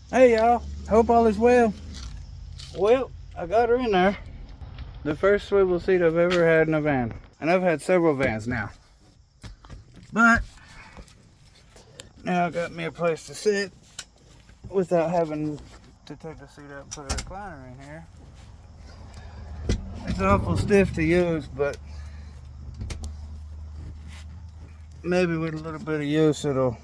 Hey y'all, hope all is well. Well, I got her in there. The first swivel seat I've ever had in a van. And I've had several vans now. But now I got me a place to sit without having to take the seat out and put a recliner in here. It's awful stiff to use, but maybe with a little bit of use it'll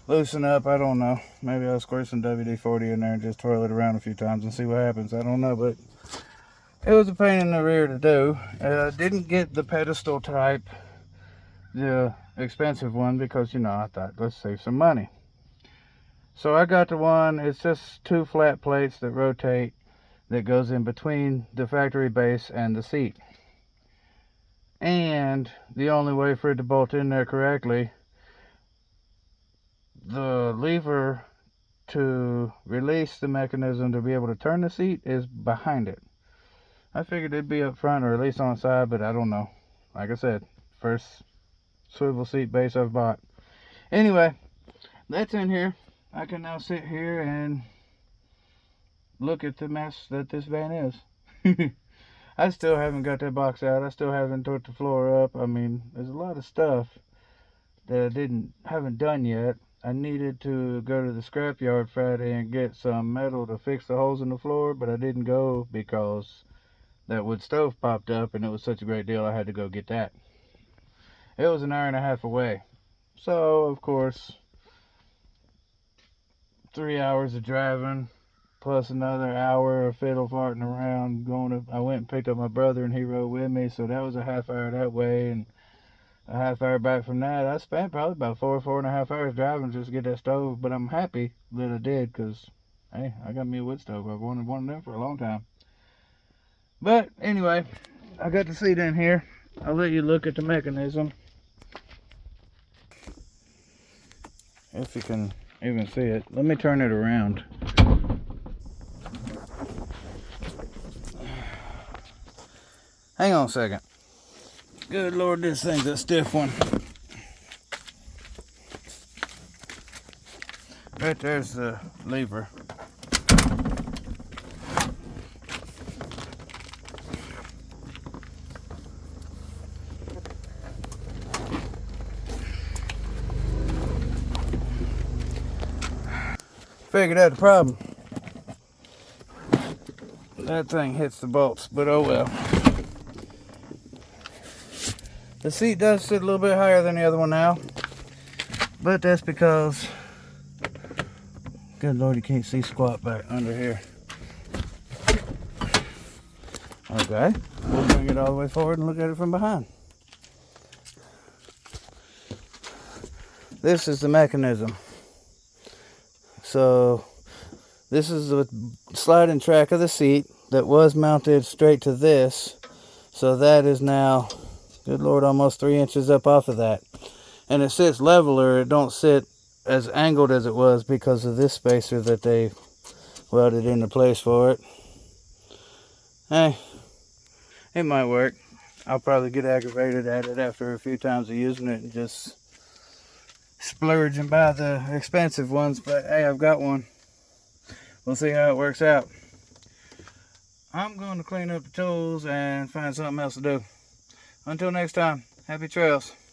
loosen up. I don't know. Maybe I'll squirt some WD-40 in there and just twirl it around a few times and see what happens. I don't know, but it was a pain in the rear to do. I didn't get the pedestal type, the expensive one, because, you know, I thought, let's save some money. So I got the one, it's just two flat plates that rotate, that goes in between the factory base and the seat. And the only way for it to bolt in there correctly, the lever to release the mechanism to be able to turn the seat is behind it. I figured it'd be up front or at least on the side, but I don't know. Like I said, first swivel seat base I've bought. Anyway, that's in here. I can now sit here and look at the mess that this van is. I still haven't got that box out. I still haven't tore the floor up. I mean, there's a lot of stuff that I haven't done yet. I needed to go to the scrapyard Friday and get some metal to fix the holes in the floor, but I didn't go because that wood stove popped up and it was such a great deal I had to go get that. It was an hour and a half away. So, of course, 3 hours of driving, plus another hour of fiddle farting around. I went and picked up my brother and he rode with me, so that was a half hour that way, and a half hour back from that. I spent probably about 4.5 hours driving just to get that stove, but I'm happy that I did, because, hey, I got me a wood stove. I've wanted one of them for a long time. But anyway, I got the seat in here. I'll let you look at the mechanism, if you can even see it. Let me turn it around. Hang on a second. Good Lord, this thing's a stiff one. Right there's the lever. Figured out the problem. That thing hits the bolts, but oh well. The seat does sit a little bit higher than the other one now, but that's because, good Lord, you can't see squat back under here. Okay, we'll bring it all the way forward and look at it from behind. This is the mechanism. So this is the sliding track of the seat that was mounted straight to this. So that is now, good Lord, almost 3 inches up off of that. And it sits leveler. It don't sit as angled as it was because of this spacer that they welded into place for it. Hey, it might work. I'll probably get aggravated at it after a few times of using it and just splurge and buy the expensive ones, but hey, I've got one. We'll see how it works out. I'm going to clean up the tools and find something else to do. Until next time, happy trails.